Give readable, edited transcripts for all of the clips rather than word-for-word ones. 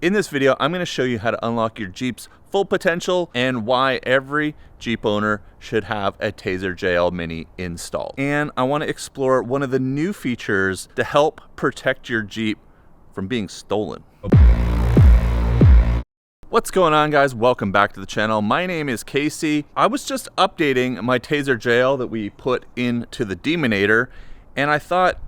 In this video, I'm going to show you how to unlock your Jeep's full potential and why every Jeep owner should have a Tazer JL Mini installed. And I want to explore one of the new features to help protect your Jeep from being stolen. What's going on, guys? Welcome back to the channel. My name is Casey. I was just updating my Tazer JL that we put into the Demonator, and I thought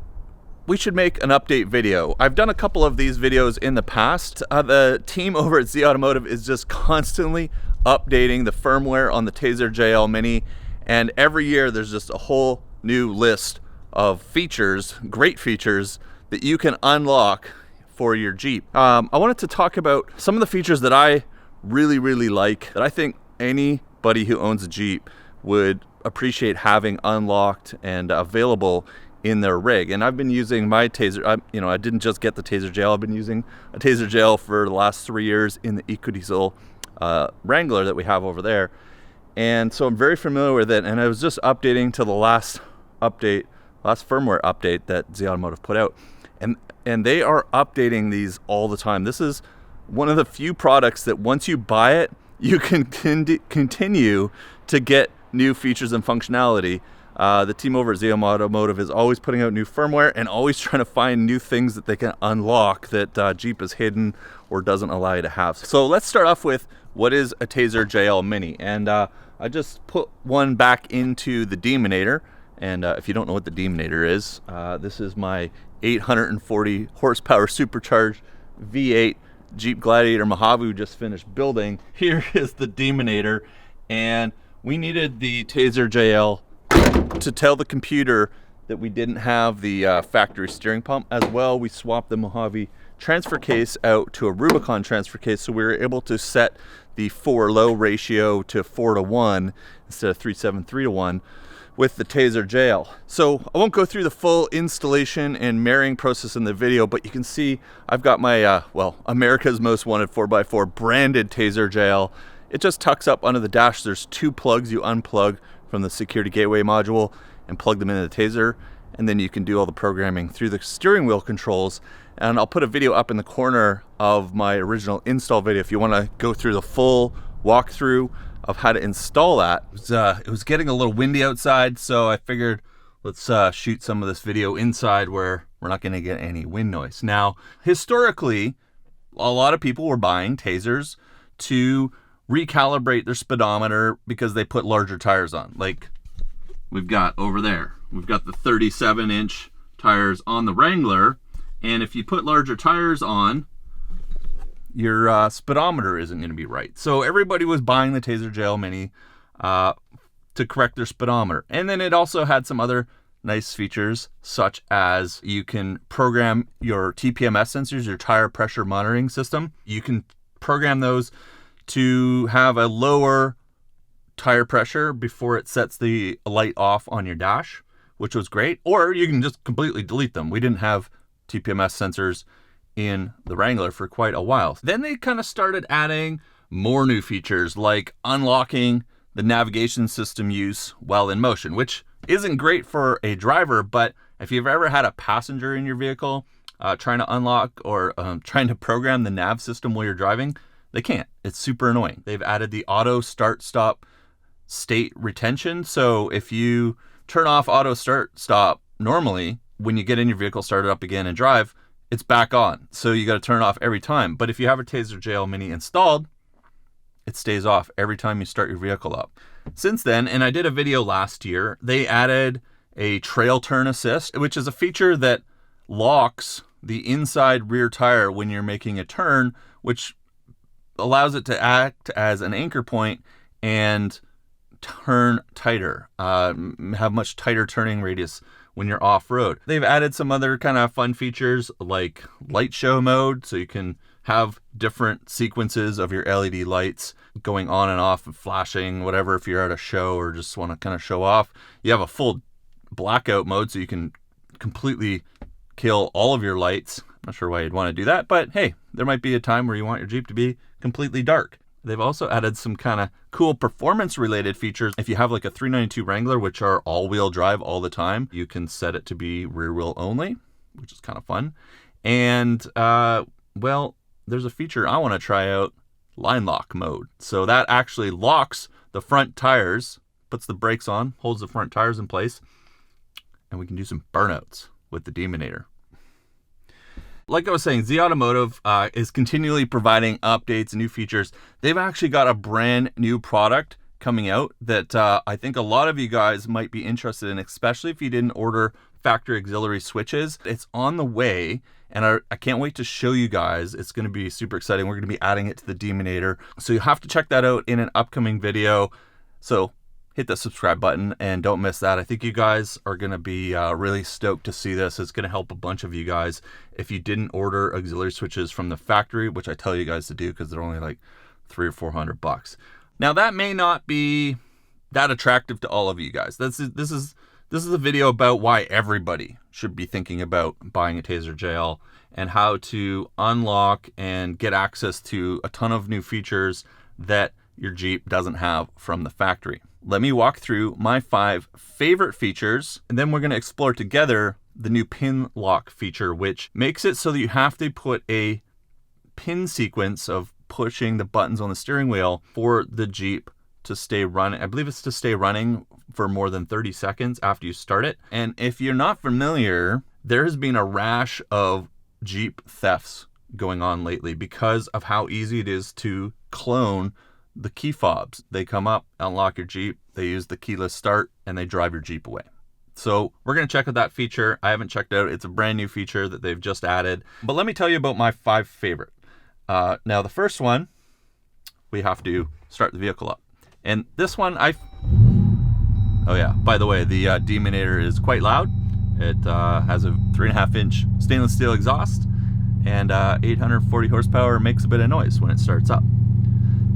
we should make an update video. I've done a couple of these videos in the past. The team over at Z Automotive is just constantly updating the firmware on the Tazer JL Mini, and every year there's just a whole new list of features, great features, that you can unlock for your Jeep. I wanted to talk about some of the features that I really like, that I think anybody who owns a Jeep would appreciate having unlocked and available in their rig. And I've been using my Tazer, I didn't just get the Tazer JL, I've been using a Tazer JL for the last 3 years in the EcoDiesel Wrangler that we have over there. And so I'm very familiar with it, and I was just updating to the last firmware update that Z Automotive put out. And they are updating these all the time. This is one of the few products that once you buy it, you can continue to get new features and functionality. The team over at Z Automotive is always putting out new firmware and always trying to find new things that they can unlock that Jeep is hidden or doesn't allow you to have. So let's start off with what is a Tazer JL Mini. And I just put one back into the Demonator. And if you don't know what the Demonator is, this is my 840 horsepower supercharged V8 Jeep Gladiator Mojave we just finished building. Here is the Demonator, and we needed the Tazer JL to tell the computer that we didn't have the factory steering pump. As well, we swapped the Mojave transfer case out to a Rubicon transfer case, so we were able to set the 4-low ratio to 4:1 instead of 3.73:1 with the Tazer JL. So I won't go through the full installation and marrying process in the video, but you can see I've got my America's Most Wanted 4x4 branded Tazer JL. It just tucks up under the dash. There's 2 plugs you unplug from the security gateway module and plug them into the Tazer, and then you can do all the programming through the steering wheel controls. And I'll put a video up in the corner of my original install video if you want to go through the full walkthrough of how to install that. It was getting a little windy outside, so I figured let's shoot some of this video inside where we're not going to get any wind noise. Now, historically, a lot of people were buying Tazers to recalibrate their speedometer because they put larger tires on. Like we've got over there, we've got the 37-inch tires on the Wrangler, and if you put larger tires on, your speedometer isn't going to be right. So everybody was buying the Tazer JL Mini to correct their speedometer. And then it also had some other nice features, such as you can program your TPMS sensors, your tire pressure monitoring system. You can program those to have a lower tire pressure before it sets the light off on your dash, which was great. Or you can just completely delete them. We didn't have TPMS sensors in the Wrangler for quite a while. Then they kind of started adding more new features, like unlocking the navigation system use while in motion, which isn't great for a driver, but if you've ever had a passenger in your vehicle trying to unlock or trying to program the nav system while you're driving, they can't. It's super annoying. They've added the auto start stop state retention. So if you turn off auto start stop normally, when you get in your vehicle, start it up again and drive, it's back on. So you got to turn it off every time. But if you have a Tazer JL Mini installed, it stays off every time you start your vehicle up. Since then, and I did a video last year, they added a trail turn assist, which is a feature that locks the inside rear tire when you're making a turn, which allows it to act as an anchor point and turn tighter, have much tighter turning radius when you're off-road. They've added some other kind of fun features like light show mode, so you can have different sequences of your LED lights going on and off and flashing, whatever, if you're at a show or just want to kind of show off. You have a full blackout mode, so you can completely kill all of your lights. I'm not sure why you'd want to do that, but hey, there might be a time where you want your Jeep to be completely dark. They've also added some kind of cool performance related features. If you have like a 392 Wrangler, which are all-wheel drive all the time, you can set it to be rear wheel only, which is kind of fun. And well, there's a feature I want to try out, line lock mode. So that actually locks the front tires, puts the brakes on, holds the front tires in place, and we can do some burnouts with the Demonator. Like I was saying, Z Automotive is continually providing updates and new features. They've actually got a brand new product coming out that I think a lot of you guys might be interested in, especially if you didn't order factory auxiliary switches. It's on the way, and I can't wait to show you guys. It's going to be super exciting. We're going to be adding it to the Demonator, so you have to check that out in an upcoming video. So hit the subscribe button and don't miss that. I think you guys are going to be really stoked to see this. It's going to help a bunch of you guys if you didn't order auxiliary switches from the factory, which I tell you guys to do because they're only like $300 or $400. Now that may not be that attractive to all of you guys. This is a video about why everybody should be thinking about buying a Tazer JL and how to unlock and get access to a ton of new features that your Jeep doesn't have from the factory. Let me walk through my 5 favorite features, and then we're going to explore together the new pin lock feature, which makes it so that you have to put a pin sequence of pushing the buttons on the steering wheel for the Jeep to stay running. I believe it's to stay running for more than 30 seconds after you start it. And if you're not familiar, there has been a rash of Jeep thefts going on lately because of how easy it is to clone the key fobs. They come up, unlock your Jeep, they use the keyless start, and they drive your Jeep away. So we're going to check out that feature. I haven't checked it out. It's a brand new feature that they've just added. But let me tell you about my 5 favorite. Now the first one, we have to start the vehicle up. And this one, oh yeah, by the way, the Demonator is quite loud. It has a 3.5-inch stainless steel exhaust, and 840 horsepower, makes a bit of noise when it starts up.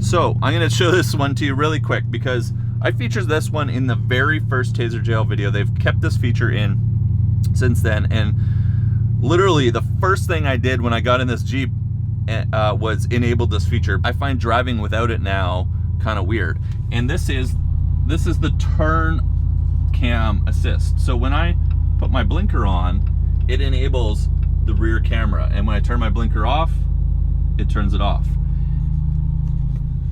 So I'm going to show this one to you really quick because I featured this one in the very first Tazer JL video. They've kept this feature in since then, and literally the first thing I did when I got in this Jeep was enabled this feature. I find driving without it now kind of weird, and this is the turn cam assist. So when I put my blinker on, it enables the rear camera, and when I turn my blinker off, it turns it off.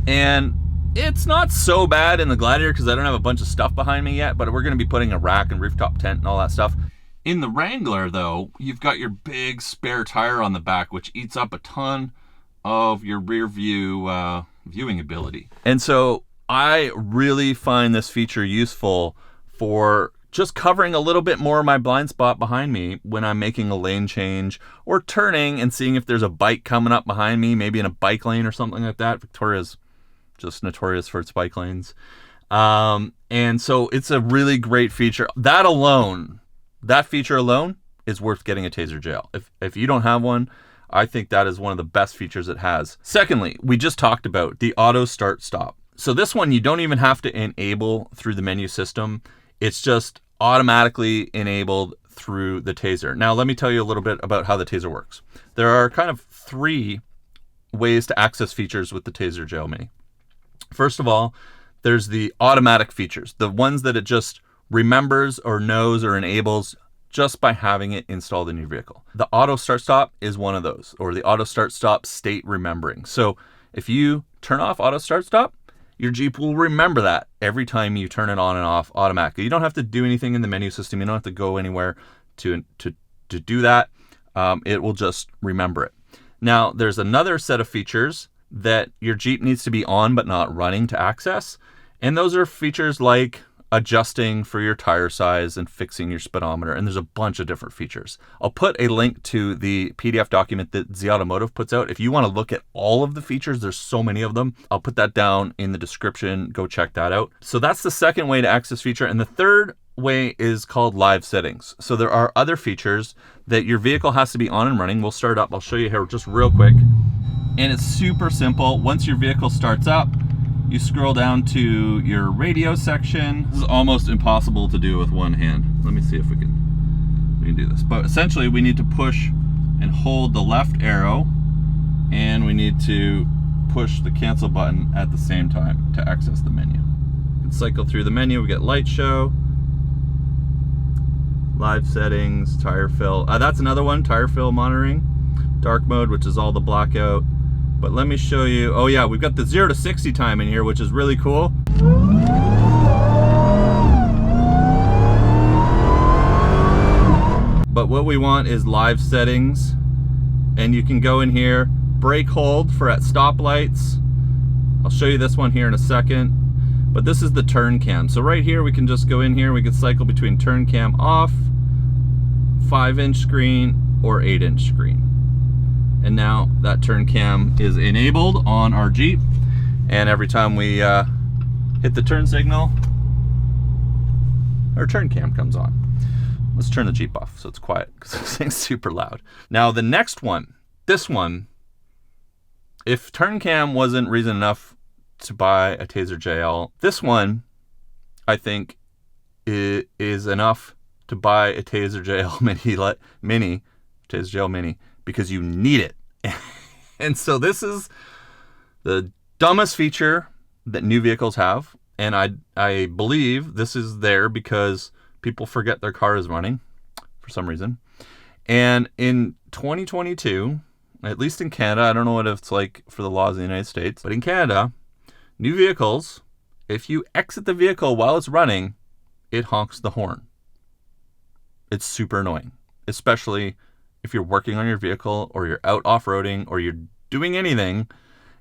And it's not so bad in the Gladiator because I don't have a bunch of stuff behind me yet, but we're going to be putting a rack and rooftop tent and all that stuff. In the Wrangler though, you've got your big spare tire on the back, which eats up a ton of your rear view viewing ability. And so I really find this feature useful for just covering a little bit more of my blind spot behind me when I'm making a lane change or turning and seeing if there's a bike coming up behind me, maybe in a bike lane or something like that. Victoria's just notorious for its bike lanes. And so it's a really great feature. That feature alone is worth getting a Tazer JL. If you don't have one, I think that is one of the best features it has. Secondly, we just talked about the auto start stop. So this one you don't even have to enable through the menu system. It's just automatically enabled through the Tazer. Now let me tell you a little bit about how the Tazer works. There are kind of 3 ways to access features with the Tazer JL Mini. First of all, there's the automatic features, the ones that it just remembers or knows or enables just by having it installed in your vehicle. The auto start stop is one of those, or the auto start stop state remembering. So if you turn off auto start stop, your Jeep will remember that every time you turn it on and off automatically. You don't have to do anything in the menu system. You don't have to go anywhere to do that. It will just remember it. Now, there's another set of features that your Jeep needs to be on but not running to access. And those are features like adjusting for your tire size and fixing your speedometer. And there's a bunch of different features. I'll put a link to the PDF document that Z Automotive puts out. If you want to look at all of the features, there's so many of them. I'll put that down in the description. Go check that out. So that's the second way to access feature. And the third way is called live settings. So there are other features that your vehicle has to be on and running. We'll start up. I'll show you here just real quick. And it's super simple. Once your vehicle starts up, you scroll down to your radio section. This is almost impossible to do with one hand. Let me see if we can do this. But essentially we need to push and hold the left arrow, and we need to push the cancel button at the same time to access the menu. You can cycle through the menu. We get light show, live settings, tire fill. That's another one, tire fill monitoring. dark mode, which is all the blackout. But let me show you. Oh yeah, we've got the 0 to 60 time in here, which is really cool. But what we want is live settings, and you can go in here, brake hold for at stoplights. I'll show you this one here in a second, but this is the turn cam. So right here we can just go in here, we can cycle between turn cam off, 5-inch screen or 8-inch screen. And now that turn cam is enabled on our Jeep, and every time we hit the turn signal, our turn cam comes on. Let's turn the Jeep off so it's quiet, because this thing's super loud. Now the next one, this one, if turn cam wasn't reason enough to buy a Tazer JL, this one I think is enough to buy a Tazer JL Mini, Tazer JL Mini, because you need it. And so this is the dumbest feature that new vehicles have, and I believe this is there because people forget their car is running for some reason. And in 2022, at least in Canada, I don't know what it's like for the laws in the United States, but in Canada, new vehicles, if you exit the vehicle while it's running, it honks the horn. It's super annoying, especially if you're working on your vehicle or you're out off-roading or you're doing anything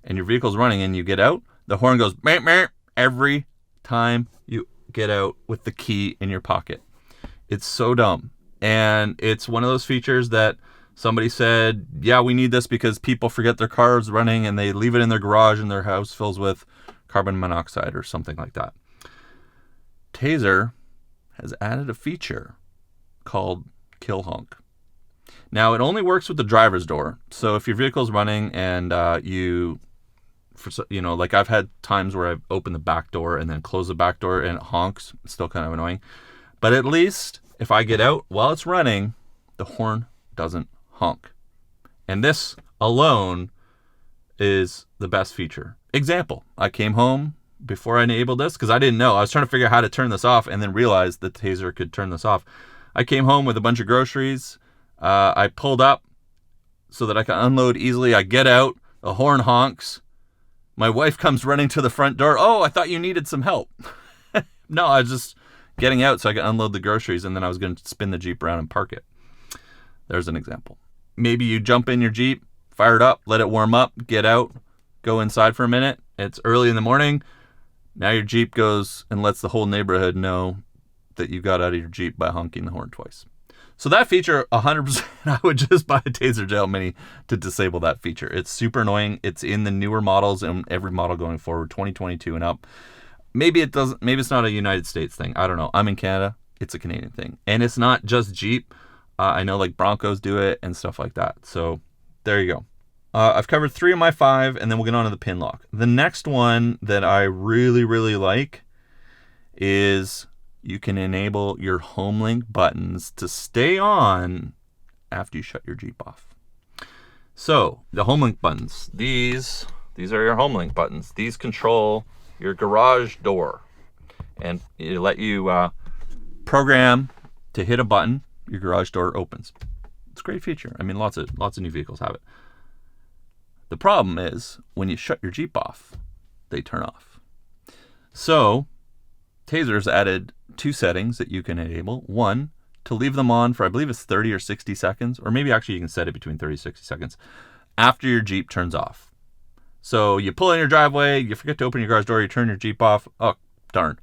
and your vehicle's running and you get out, the horn goes meep, meep, every time you get out with the key in your pocket. It's so dumb. And it's one of those features that somebody said, yeah, we need this because people forget their car's running and they leave it in their garage and their house fills with carbon monoxide or something like that. Tazer has added a feature called kill honk. Now, it only works with the driver's door. So if your vehicle's running and like I've had times where I've opened the back door and then closed the back door and it honks. It's still kind of annoying. But at least if I get out while it's running, the horn doesn't honk. And this alone is the best feature. Example, I came home before I enabled this because I didn't know. I was trying to figure out how to turn this off and then realized that Tazer could turn this off. I came home with a bunch of groceries. I pulled up so that I can unload easily. I get out, the horn honks. My wife comes running to the front door. Oh, I thought you needed some help. No, I was just getting out so I could unload the groceries, and then I was going to spin the Jeep around and park it. There's an example. Maybe you jump in your Jeep, fire it up, let it warm up, get out, go inside for a minute. It's early in the morning. Now your Jeep goes and lets the whole neighborhood know that you got out of your Jeep by honking the horn twice. So that feature, 100%, I would just buy a Tazer JL Mini to disable that feature. It's super annoying. It's in the newer models and every model going forward, 2022 and up. Maybe it doesn't. Maybe it's not a United States thing. I don't know. I'm in Canada. It's a Canadian thing, and it's not just Jeep. I know like Broncos do it and stuff like that. So there you go. I've covered 3 of my 5, and then we'll get on to the pin lock. The next one that I really, really like is you can enable your home link buttons to stay on after you shut your Jeep off. So the home link buttons, these are your home link buttons. These control your garage door, and it let you program to hit a button, your garage door opens. It's a great feature. I mean, lots of new vehicles have it. The problem is when you shut your Jeep off, they turn off. So Tazer's added 2 settings that you can enable. One, to leave them on for, I believe it's 30 or 60 seconds, or maybe actually you can set it between 30 and 60 seconds after your Jeep turns off. So you pull in your driveway, you forget to open your garage door, you turn your Jeep off. Oh, darn.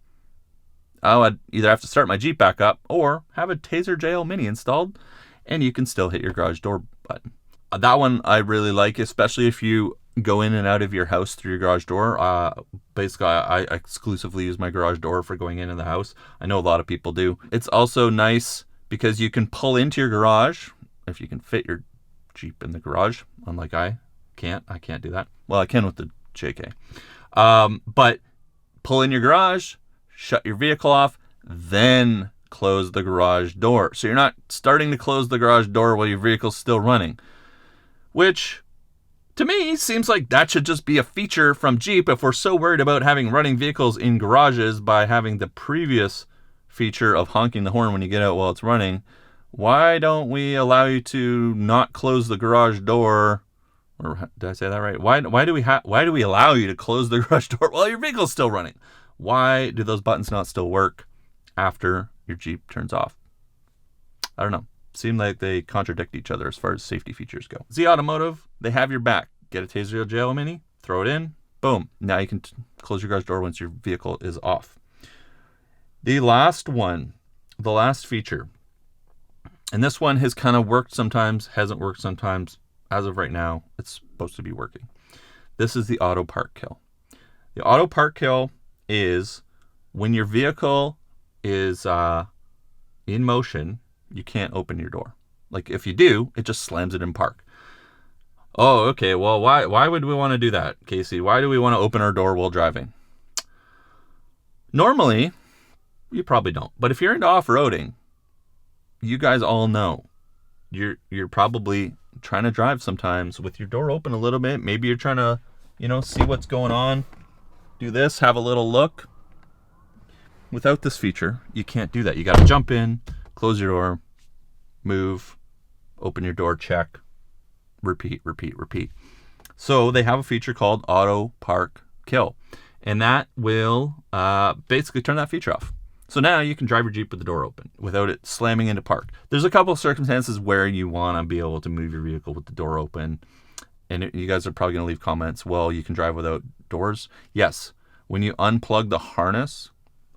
I'd either have to start my Jeep back up or have a Tazer JL Mini installed, and you can still hit your garage door button. That one I really like, especially if you go in and out of your house through your garage door. Basically, I exclusively use my garage door for going into the house. I know a lot of people do. It's also nice because you can pull into your garage if you can fit your Jeep in the garage, unlike I can't do that. Well, I can with the JK. But pull in your garage, shut your vehicle off, then close the garage door. So you're not starting to close the garage door while your vehicle's still running, which to me seems like that should just be a feature from Jeep. If we're so worried about having running vehicles in garages by having the previous feature of honking the horn when you get out while it's running, why don't we allow you to not close the garage door? Or did I say that right? Why do we allow you to close the garage door while your vehicle's still running? Why do those buttons not still work after your Jeep turns off? I don't know. Seem like they contradict each other as far as safety features go. Z Automotive, they have your back. Get a Tazer JL Mini, throw it in, boom. Now you can close your garage door once your vehicle is off. The last one, the last feature, and this one has kind of worked sometimes, hasn't worked sometimes. As of right now, it's supposed to be working. This is the auto park kill. The auto park kill is when your vehicle is in motion, you can't open your door. Like if you do, it just slams it in park. Oh, okay. Well, why would we want to do that, Casey? Why do we want to open our door while driving? Normally, you probably don't. But if you're into off-roading, you guys all know you're probably trying to drive sometimes with your door open a little bit. Maybe you're trying to, see what's going on. Do this, have a little look. Without this feature, you can't do that. You got to jump in, close your door, move, open your door, check, repeat, repeat, repeat. So they have a feature called Auto Park Kill, and that will basically turn that feature off. So now you can drive your Jeep with the door open without it slamming into park. There's a couple of circumstances where you want to be able to move your vehicle with the door open, and you guys are probably going to leave comments, well, you can drive without doors. Yes, when you unplug the harness,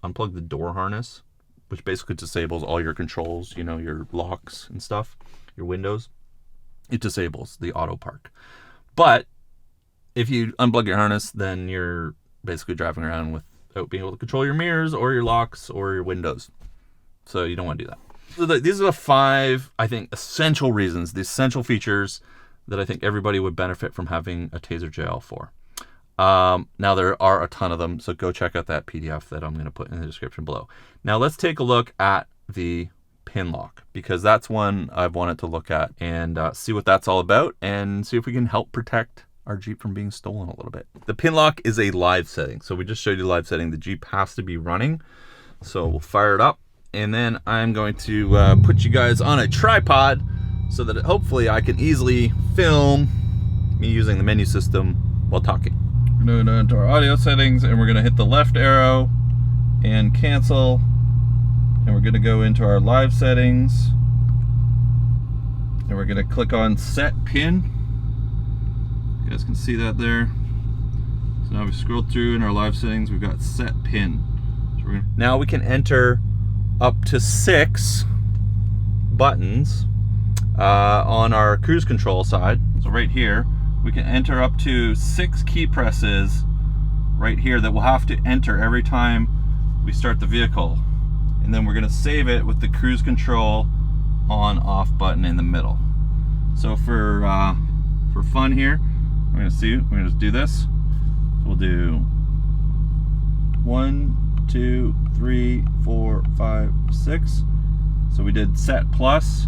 unplug the door harness, which basically disables all your controls, your locks and stuff, your windows, it disables the auto park. But if you unplug your harness, then you're basically driving around without being able to control your mirrors or your locks or your windows. So you don't want to do that. So these are the 5, I think, essential reasons, the essential features that I think everybody would benefit from having a Tazer JL for. Now there are a ton of them, so go check out that PDF that I'm going to put in the description below. Now let's take a look at the pin lock, because that's one I've wanted to look at and see what that's all about and see if we can help protect our Jeep from being stolen a little bit. The pin lock is a live setting, so we just showed you live setting. The Jeep has to be running, so we'll fire it up, and then I'm going to put you guys on a tripod so that hopefully I can easily film me using the menu system while talking. We're going to go into our audio settings, and we're going to hit the left arrow and cancel, and we're going to go into our live settings, and we're going to click on set pin. You guys can see that there. So now we scroll through in our live settings, we've got set pin. So now we can enter up to 6 buttons on our cruise control side. So right here, we can enter up to 6 key presses right here that we'll have to enter every time we start the vehicle. And then we're going to save it with the cruise control on off button in the middle. So for fun here, we're going to do this. We'll do 1, 2, 3, 4, 5, 6. So we did set plus,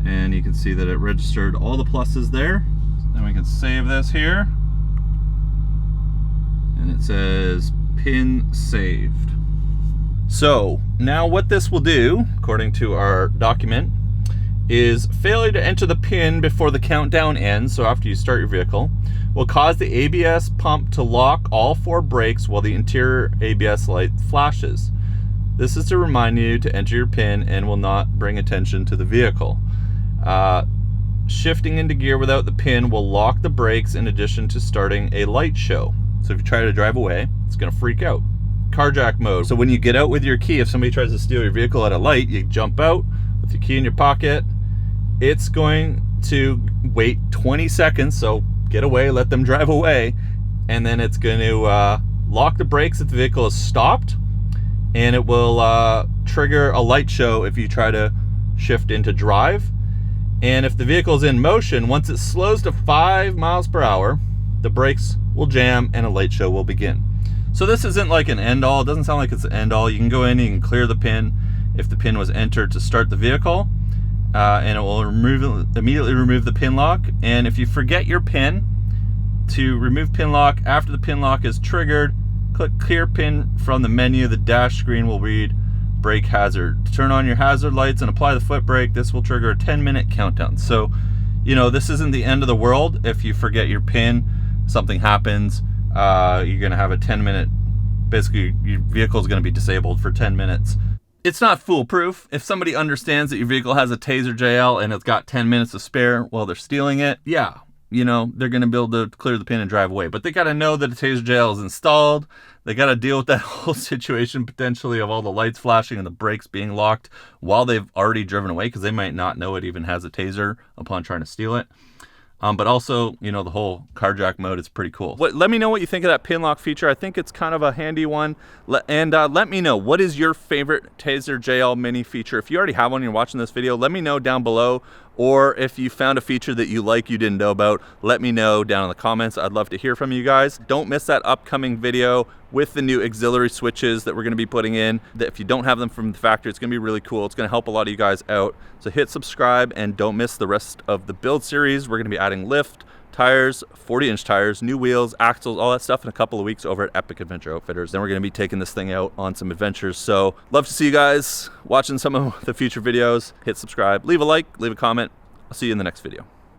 and you can see that it registered all the pluses there. Then we can save this here, and it says pin saved. So now what this will do, according to our document, is failure to enter the pin before the countdown ends, so after you start your vehicle, will cause the ABS pump to lock all 4 brakes while the interior ABS light flashes. This is to remind you to enter your pin and will not bring attention to the vehicle. Shifting into gear without the pin will lock the brakes in addition to starting a light show. So if you try to drive away, it's going to freak out. Carjack mode. So when you get out with your key, if somebody tries to steal your vehicle at a light, you jump out with your key in your pocket. It's going to wait 20 seconds, so get away, let them drive away, and then it's going to lock the brakes if the vehicle is stopped, and it will trigger a light show if you try to shift into drive. And if the vehicle is in motion, once it slows to 5 miles per hour, the brakes will jam and a light show will begin. So this isn't like an end all. It doesn't sound like it's an end all. You can go in, you can clear the pin if the pin was entered to start the vehicle, and it will immediately remove the pin lock. And if you forget your pin, to remove pin lock after the pin lock is triggered, click clear pin from the menu. The dash screen will read brake hazard. Turn on your hazard lights and apply the foot brake. This will trigger a 10-minute countdown. So, you know, this isn't the end of the world. If you forget your pin, something happens, you're gonna have a 10-minute, basically your vehicle is gonna be disabled for 10 minutes. It's not foolproof. If somebody understands that your vehicle has a Tazer JL and it's got 10 minutes to spare while they're stealing it, yeah, you know, they're gonna be able to clear the pin and drive away. But they gotta know that a Tazer JL is installed. They gotta deal with that whole situation potentially of all the lights flashing and the brakes being locked while they've already driven away, because they might not know it even has a Tazer upon trying to steal it. But also, you know, the whole carjack mode is pretty cool. Let me know what you think of that pin lock feature. I think it's kind of a handy one. And let me know, what is your favorite Tazer JL mini feature? If you already have one and you're watching this video, let me know down below. Or if you found a feature that you like, you didn't know about, let me know down in the comments. I'd love to hear from you guys. Don't miss that upcoming video with the new auxiliary switches that we're gonna be putting in. That if you don't have them from the factory, it's gonna be really cool. It's gonna help a lot of you guys out. So hit subscribe and don't miss the rest of the build series. We're gonna be adding lift, tires, 40-inch tires, new wheels, axles, all that stuff in a couple of weeks over at Epic Adventure Outfitters. Then we're gonna be taking this thing out on some adventures. So love to see you guys watching some of the future videos. Hit subscribe, leave a like, leave a comment. I'll see you in the next video.